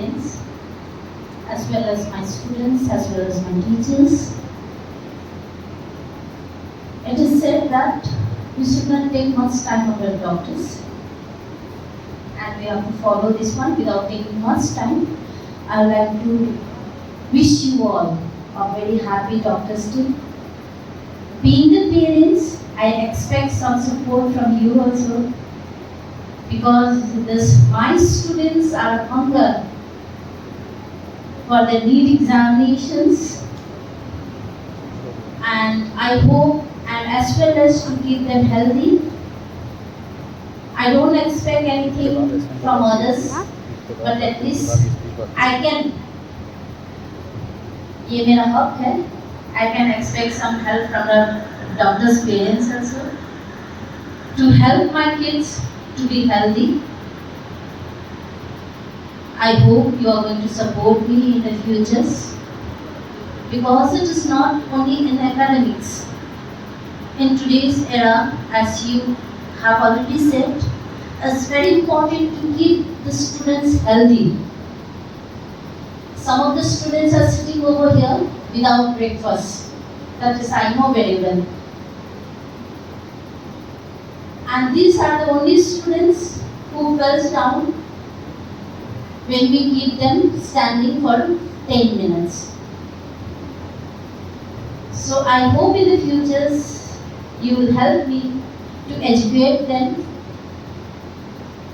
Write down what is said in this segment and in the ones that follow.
parents, as well as my students, as well as my teachers. It is said that we should not take much time on our doctors, and we have to follow this one without taking much time. I would like to wish you all a very happy Doctors' Day. Being the parents, I expect some support from you also, because my students are hunger for the NEET examinations, and I hope, and as well as to keep them healthy. I don't expect anything from others, but at least I can, ये मेरा हक है, I can expect some help from the doctor's parents also, to help my kids to be healthy. I hope you are going to support me in the futures, because it is not only in academics. In today's era, as you have already said, it's very important to keep the students healthy. Some of the students are sitting over here without breakfast. That is, I know very well. And these are the only students who falls down when we keep them standing for 10 minutes. So I hope in the futures you will help me to educate them,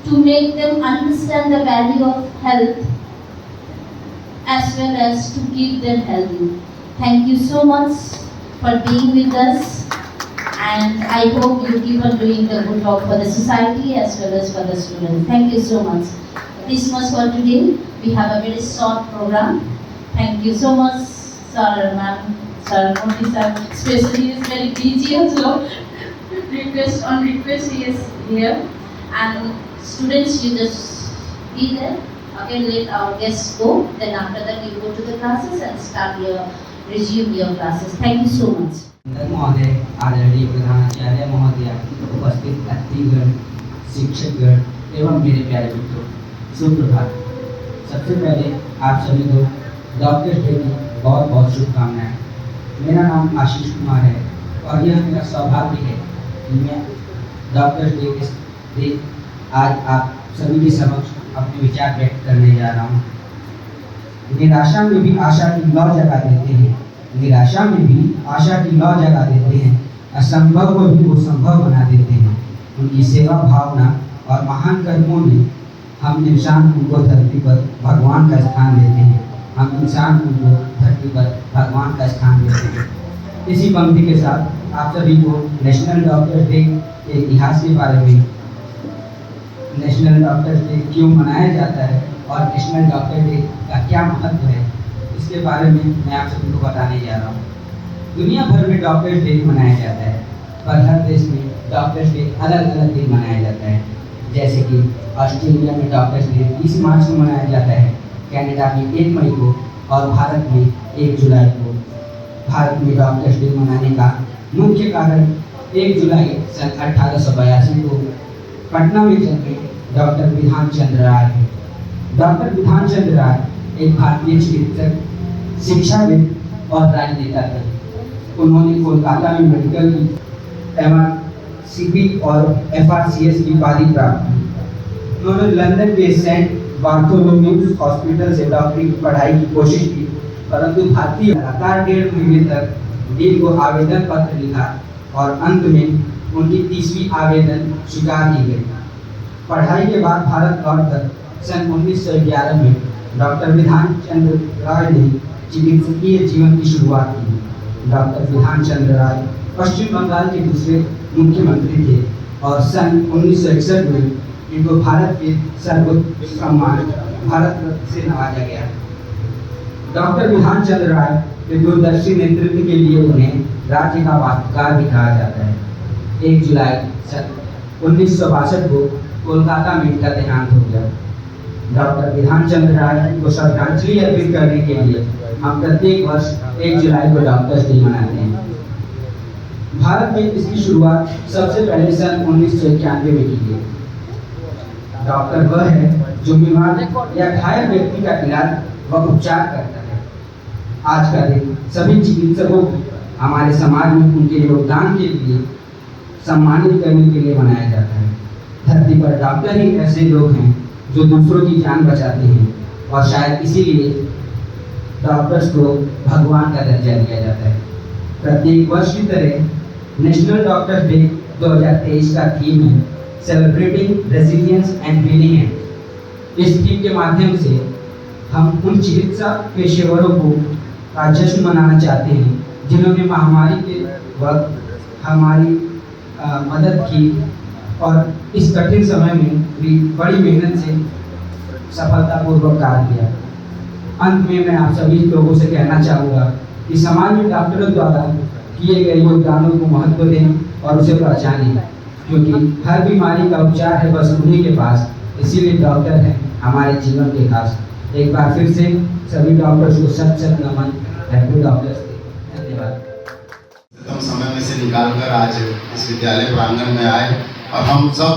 to make them understand the value of health, as well as to keep them healthy. Thank you so much for being with us, and I hope you keep on doing the good work for the society as well as for the students. Thank you so much. This much for today. We have a very short program. Thank you so much, sir, ma'am, sir, Modi sir. Especially he is very busy also. Request he is here. And students, you just be there. Okay, let our guests go. Then after that you go to the classes and resume your classes. Thank you so much. महोदय, आदरणीय प्रधानाचार्य महोदय, उपस्थित अतिथिगण, शिक्षकगण एवं मेरे प्यारे मित्रों, सुप्रभात। सबसे पहले आप सभी को डॉक्टर्स डे की बहुत बहुत शुभकामनाएं। मेरा नाम आशीष कुमार है और यह मेरा सौभाग्य है कि मैं डॉक्टर्स डे के दिन आज आप सभी के समक्ष अपने विचार व्यक्त करने जा रहा हूँ। निराशा में भी आशा की लौ जगा देते हैं, निराशा में भी आशा की लौ जगा देते हैं, असंभव को भी वो संभव बना देते हैं। उनकी सेवा भावना और महान कर्मों में हम इंसान उनको धरती पर भगवान का स्थान देते हैं, हम इंसान उनको धरती पर भगवान का स्थान देते हैं। इसी पंक्ति के साथ आप सभी को नेशनल डॉक्टर्स डे के इतिहास के बारे में, नेशनल डॉक्टर्स डे क्यों मनाया जाता है और नेशनल डॉक्टर डे का क्या महत्व है, इसके बारे में मैं आप सभी को बताने जा रहा हूँ। दुनिया भर में डॉक्टर्स डे मनाया जाता है, पर हर देश में डॉक्टर्स डे अलग अलग दिन मनाया जाता है। जैसे कि ऑस्ट्रेलिया में डॉक्टर्स डे 20 मार्च को मनाया जाता है, कनाडा में 1 मई को और भारत में 1 जुलाई को। भारत में डॉक्टर्स डे मनाने का मुख्य कारण 1 जुलाई सन 1882 को पटना में जन्मे डॉक्टर विधान चंद्र राय है। डॉक्टर विधान चंद्र राय एक भारतीय चिकित्सक, शिक्षाविद और राजनेता थे। उन्होंने कोलकाता में मेडिकल की MRCP और FRCS की उपाधि प्राप्त की। उन्होंने लंदन के सेंट बार्थोलोम्यूज हॉस्पिटल से डॉक्टरी की पढ़ाई की कोशिश की, परंतु भारतीय लगातार 1.5 महीने तक डीन को आवेदन पत्र लिखा और अंत में उनकी 30वीं आवेदन स्वीकार की गई। पढ़ाई के बाद भारत लौटकर सन 1911 में डॉक्टर विधान चंद्र राय ने चिकित्सकीय जीवन की शुरुआत की। डॉक्टर विधान चंद्र राय पश्चिम बंगाल के दूसरे मुख्यमंत्री थे और सन 1961 में इनको भारत के सर्वोच्च सम्मान भारत रत्न से नवाजा गया। डॉक्टर विधान चंद्र राय के दूरदर्शी नेतृत्व के लिए उन्हें राज्य का वास्तुकार भी कहा जाता है। 1 जुलाई सन 1962 को कोलकाता में इनका देहांत हो गया। डॉक्टर विधान चंद्र राय को श्रद्धांजलि अर्पित करने के लिए हम प्रत्येक वर्ष 1 जुलाई को डॉक्टर्स डे मनाते हैं। भारत में इसकी शुरुआत सबसे पहले सन 1991 में की गई। डॉक्टर वह है जो बीमार या घायल व्यक्ति का इलाज व उपचार करता है। आज का दिन सभी चिकित्सकों को हमारे समाज में उनके योगदान के लिए सम्मानित करने के लिए मनाया जाता है। धरती पर डॉक्टर ही ऐसे लोग हैं जो दूसरों की जान बचाते हैं और शायद इसीलिए डॉक्टर्स को भगवान का दर्जा दिया जाता है। प्रत्येक वर्ष की तरह नेशनल डॉक्टर्स डे 2023 का थीम है सेलिब्रेटिंग रेजिलियंस एंड हीलिंग। इस थीम के माध्यम से हम उन चिकित्सा पेशेवरों को का जश्न मनाना चाहते हैं जिन्होंने महामारी के वक्त हमारी मदद की और इस कठिन समय में भी बड़ी मेहनत से सफलतापूर्वक कार्य किया। अंत में मैं आप सभी लोगों से कहना चाहूँगा कि समाज में डॉक्टरों द्वारा किए गए योगदानों को महत्व दें और उसे पहचानें, क्योंकि हर बीमारी का उपचार है बस उन्हीं के पास। इसीलिए डॉक्टर हैं हमारे जीवन के खास। एक बार फिर से सभी डॉक्टर्स को सत सत नमन। Happy doctors day. धन्यवाद। कम समय में से निकालकर आज इस विद्यालय प्रांगण में आए और हम सब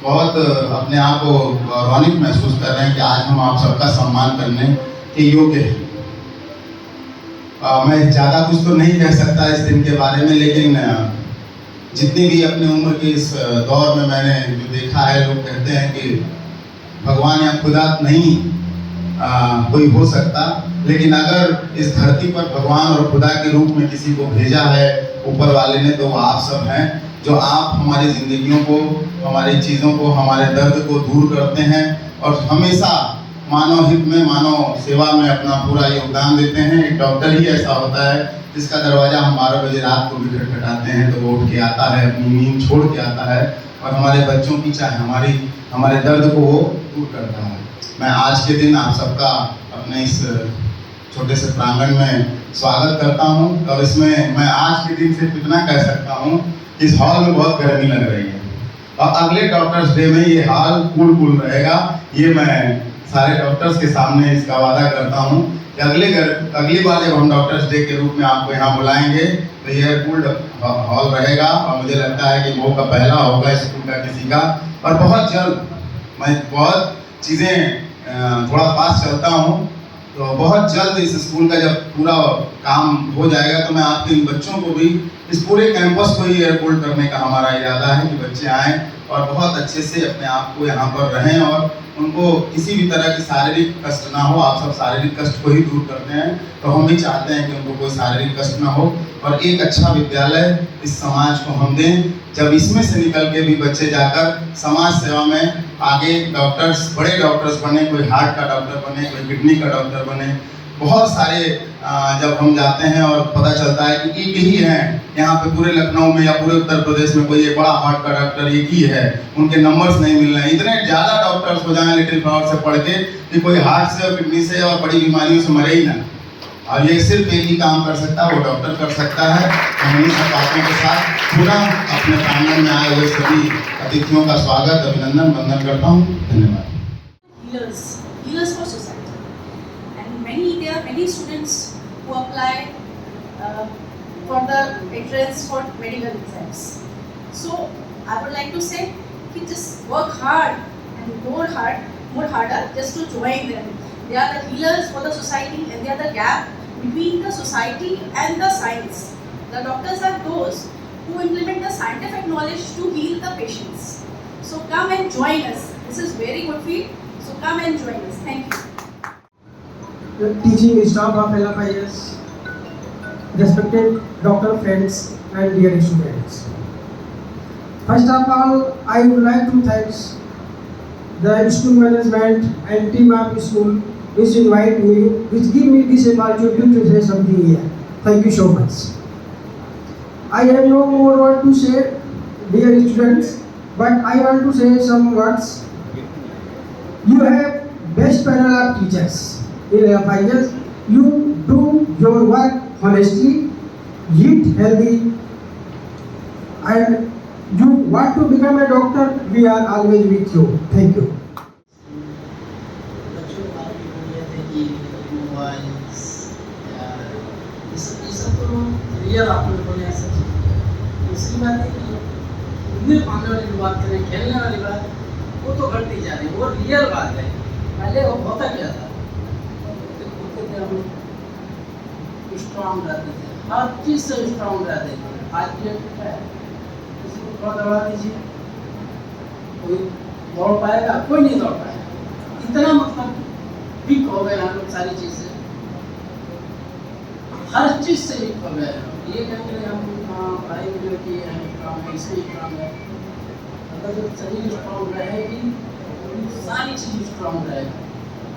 बहुत अपने आप को गौरवान्वित महसूस कर रहे हैं कि आज हम आप सबका सम्मान करने के योग्य हैं। मैं ज़्यादा कुछ तो नहीं कह सकता इस दिन के बारे में, लेकिन जितनी भी अपनी उम्र के इस दौर में मैंने जो देखा है, लोग कहते हैं कि भगवान या खुदा नहीं कोई हो सकता, लेकिन अगर इस धरती पर भगवान और खुदा के रूप में किसी को भेजा है ऊपर वाले ने, तो वो आप सब हैं, जो आप हमारी जिंदगियों को, हमारी चीज़ों को, हमारे दर्द को दूर करते हैं और हमेशा मानव हित में, मानव सेवा में अपना पूरा योगदान देते हैं। एक डॉक्टर ही ऐसा होता है जिसका दरवाज़ा हम 12 बजे रात को भी खटखटाते हैं तो वो उठ के आता है, अपनी नींद छोड़ के आता है और हमारे बच्चों की चाहे हमारे दर्द को वो दूर करता है। मैं आज के दिन आप सबका अपने इस छोटे से प्रांगण में स्वागत करता हूं और इसमें मैं आज के दिन सिर्फ इतना कह सकता हूं कि इस हॉल में बहुत गर्मी लग रही है और अगले डॉक्टर्स डे में ये हॉल कूल रहेगा। ये मैं सारे डॉक्टर्स के सामने इसका वादा करता हूं कि अगली बार जब हम डॉक्टर्स डे के रूप में आपको यहाँ बुलाएंगे तो ये कूल हॉल रहेगा और मुझे लगता है कि वो का पहला होगा स्कूल का किसी का। और बहुत जल्द मैं बहुत चीज़ें थोड़ा फास्ट चलता हूँ, तो बहुत जल्द इस स्कूल का जब पूरा काम हो जाएगा तो मैं आपके इन बच्चों को भी, इस पूरे कैंपस को ही एयरपोर्ट करने का हमारा इरादा है कि बच्चे आएँ और बहुत अच्छे से अपने आप को यहाँ पर रहें और उनको किसी भी तरह की शारीरिक कष्ट ना हो। आप सब शारीरिक कष्ट को ही दूर करते हैं, तो हम भी चाहते हैं कि उनको कोई शारीरिक कष्ट ना हो और एक अच्छा विद्यालय इस समाज को हम दें, जब इसमें से निकल के भी बच्चे जाकर समाज सेवा में आगे डॉक्टर्स, बड़े डॉक्टर्स बने, कोई हार्ट का डॉक्टर बने, कोई किडनी का डॉक्टर बने। बहुत सारे जब हम जाते हैं और पता चलता है कि एक ही है यहाँ पे पूरे लखनऊ में या पूरे उत्तर प्रदेश में, कोई एक बड़ा हार्ट का डॉक्टर एक ही है, उनके नंबर्स नहीं मिल रहे हैं। इतने ज़्यादा डॉक्टर्स हो जाएं लिटिल फ्लावर से पढ़ के कि कोई हार्ट से और किडनी से और बड़ी बीमारियों से मरे ही ना। और ये सिर्फ एक ही काम कर सकता है, वो डॉक्टर कर सकता है। हम इन्हीं सब बातों के साथ पूरा अपने प्रांगण में आए हुए सभी अतिथियों का स्वागत, अभिनंदन, वंदन करता हूँ। धन्यवाद। Healers for society, and there are many students who apply for the entrance for medical exams. So I would like to say, just work hard and more harder just to join them. They are the healers for the society, and they are the gap between the society and the science. The doctors are those who implement the scientific knowledge to heal the patients. So come and join us. This is very good field. So come and join us. Thank you. The teaching staff of LFIS, respected doctor friends and dear students. First of all, I would like to thank the school management and team of the school which invite me, which give me this opportunity to say something here. Thank you so much. I have no more word to say, dear students, but I want to say some words. You have best panel of teachers in LFIS. You do your work honestly, eat healthy, and you want to become a doctor. We are always with you. Thank you. Real आप लोग बोले ऐसा। दूसरी बात है कि घूमने पाने वाली बात करें, खेलने वाली बात, वो तो घटती जा रही है, वो रियल बात है। पहले वो होता क्या था, होते थे हम स्ट्रांग रहते थे, हर चीज़ से स्ट्रांग रहते थे। आज की डेट में है किसी को थोड़ा दबा दीजिए, कोई दौड़ पाएगा, कोई नहीं दौड़ पाएगा। इतना मतलब वीक हो गए हम लोग सारी चीज़ से, हर चीज़ से वीक हो गए। ये कहेंगे हम पढ़ाई में जो किए हैं स्ट्रांग है, इसमें स्ट्रांग है। अगर जब शरीर स्ट्रांग रहेगी तो सारी चीज़ स्ट्रांग रहेगी।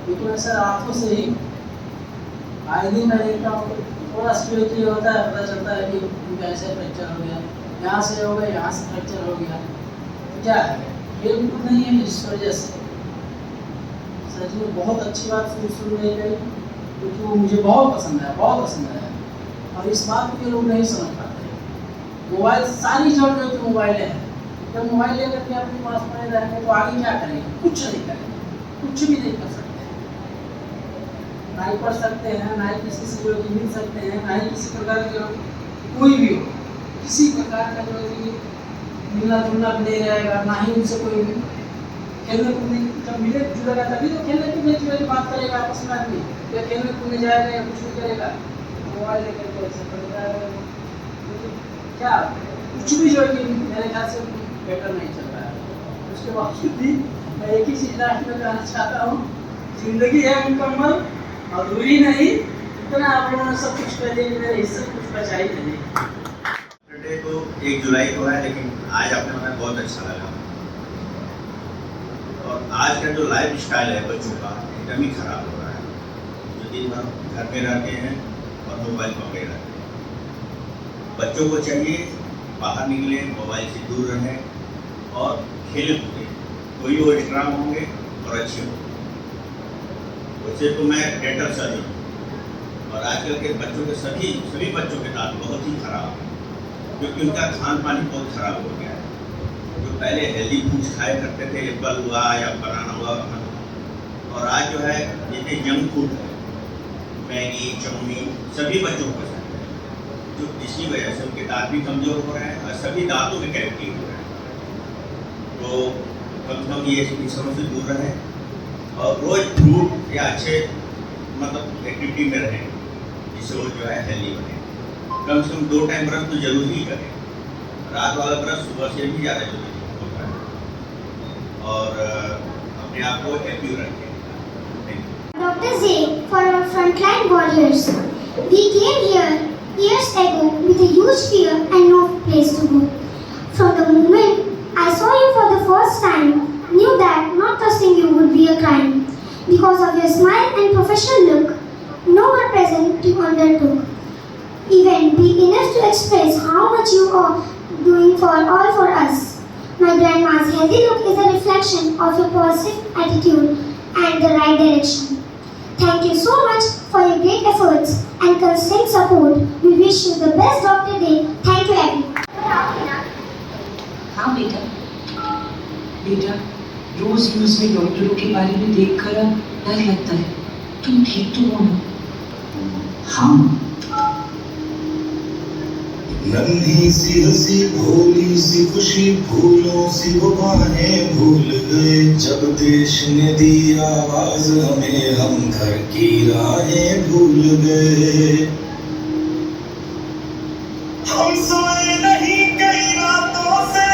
लेकिन ऐसा आँखों से ही आए दिन मैं देखता हूँ, थोड़ा स्पीड ये होता है, पता चलता है कि उनका ऐसे फ्रैक्चर हो गया, यहाँ से हो गया, यहाँ से फ्रैक्चर हो गया। तो क्या है, खेल कूद नहीं है जिस वजह से। सर जी ने बहुत अच्छी बात शुरू नहीं कही, क्योंकि वो मुझे बहुत पसंद है, बहुत पसंद है। और इस बात को ये लोग नहीं समझ पाते। मोबाइल सारी जगह की मोबाइलें हैं, जब मोबाइल लेकर के अपने पास पड़े रहेंगे तो आगे क्या करेंगे? कुछ नहीं करेंगे, कुछ भी नहीं कर सकते। ना ही पढ़ सकते हैं, ना ही किसी से जो मिल सकते हैं, ना ही किसी प्रकार के कोई भी हो, किसी प्रकार का जो मिलना जुलना भी नहीं रहेगा, ना ही उनसे कोई खेलने कूदने जब मिले जुड़ेगा तभी तो खेलने कूदने की बात करेगा आपस में आदमी, या खेलने कूदने जाएगा या कुछ भी करेगा। मोबाइल लेकर के ऐसे पड़ेगा, क्या कुछ भी जो है कि मेरे ख्याल से बेटर नहीं चल रहा है। उसके बावजूद भी मैं एक ही चीज़ लास्ट में कहना चाहता हूँ, जिंदगी है मुकम्मल, अधूरी नहीं। इतना आप लोगों ने सब कुछ कर दिया कि मेरे हिस्से कुछ बचा ही नहीं। सैटरडे तो 1 जुलाई को है, लेकिन आज आपने हमें बहुत अच्छा लगा। और आज का जो लाइफ स्टाइल है बच्चों का एकदम ही खराब हो रहा है, जो दिन भर घर में रहते हैं और मोबाइल पकड़े रहते हैं। बच्चों को चाहिए बाहर निकले, मोबाइल से दूर रहें और खेले कूदें, कोई वो स्ट्रांग होंगे और अच्छे होंगे। वैसे तो मैं डेंटल सर्जन हूँ और आजकल के बच्चों के सभी बच्चों के दांत बहुत ही खराब है, क्योंकि उनका खान पान बहुत खराब हो गया है। जो पहले हेल्दी फूड्स खाया करते थे, एप्पल हुआ या बनाना हुआ, और आज जो है जितने जंक फूड है, मैगी, चाउमीन, सभी बच्चों को पसंद है, जो इसी वजह से उनके दांत भी कमज़ोर हो रहे हैं और सभी दांतों में कैविटी हो रहे हैं। तो कम से कम ये इन सबों से दूर रहें और रोज़ फ्रूट या अच्छे मतलब एक्टिविटी में रहें, जिससे वो जो है हेल्दी बने। कम से कम 2 टाइम ब्रश तो जरूर ही करें, रात वाला ब्रश सुबह से भी ज़्यादा जरूरी होता है, और अपने आप को एक्टिव रखें। Dr. Zay, for our frontline warriors, we came here years ago with a huge fear and no place to go. From the moment I saw you for the first time, knew that not trusting you would be a crime. Because of your smile and professional look, no one present you undertook. Even be enough to express how much you are doing for all for us. My grandma's healthy look is a reflection of your positive attitude and the right direction. Thank you so much for your great efforts and constant support. We wish you the best Dr. Day. Thank you everyone. हाँ बेटा, रोज news में डॉक्टरों के बारे में देखकर डर लगता है। तुम ठीक तो हो ना? हाँ। नन्ही सी हंसी, भोली सी खुशी, फूलों सी वो बाहें भूल गए। जब देश ने दी आवाज हमें, हम घर की राहें भूल गए। हम सोए नहीं कई रातों से,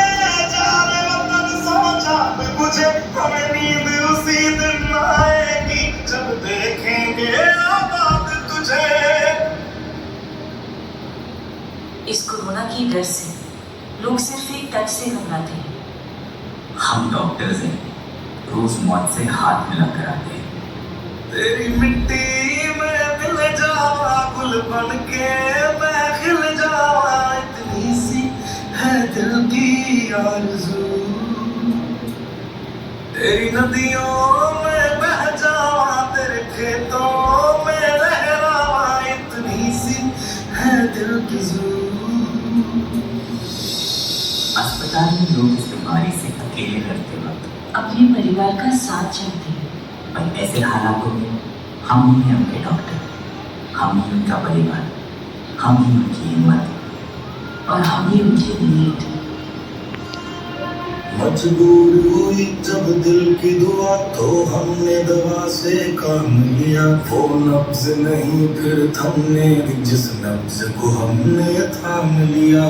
जाने वतन सोचा मुझे, हमें नींद उसी दिन आएगी जब देखेंगे आबाद तुझे। इस कोरोना की डर से लोग सिर्फ एक टच से घबराते हैं। हम डॉक्टर्स हैं, रोज मौत से हाथ मिला कर आते हैं। तेरी मिट्टी में मिल जावा, गुल बन के मैं खिल जावा, इतनी सी है दिल की आरज़ू। तेरी नदियों में बह जावा, तेरे खेतों में लहरावा, इतनी सी है दिल की ज़ू। अस्पताल में लोग इस बीमारी से अकेले लड़ते वक्त अपने परिवार का साथ चाहते हैं, पर ऐसे हालातों में हम ही हैं उनके डॉक्टर, हम ही उनका परिवार, हम ही उनकी हिम्मत और हम ही उनकी नीड। मजबूर हुई जब दिल की दुआ तो हमने दवा से काम लिया। वो नब्ज नहीं फिर थमने जिस नब्ज को हमने थाम लिया।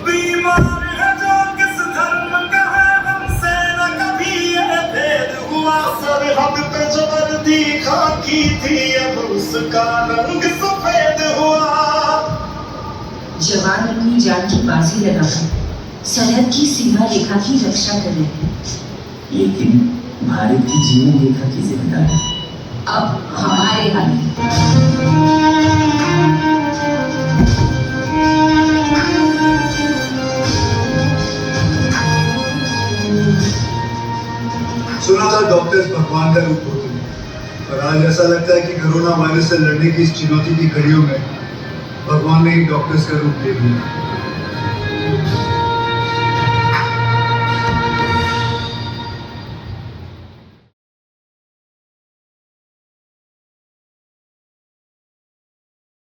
बीमार है जो किस धर्म का है हमसे न कभी ये भेद हुआ। सरहद पे जो वर्दी खाकी थी अब उसका रंग सफेद हुआ। जवान अपनी जान की बाजी लगाकर सरहद की सीमा रेखा की रक्षा कर रहे हैं, लेकिन भारत की जीवन रेखा की जिम्मेदारी अब हमारे हाथ में। सुना था डॉक्टर्स भगवान का रूप होते हैं, और आज ऐसा लगता है कि कोरोना वायरस से लड़ने की इस चुनौती की घड़ियों में भगवान ने ही डॉक्टर्स का रूप ले लिया।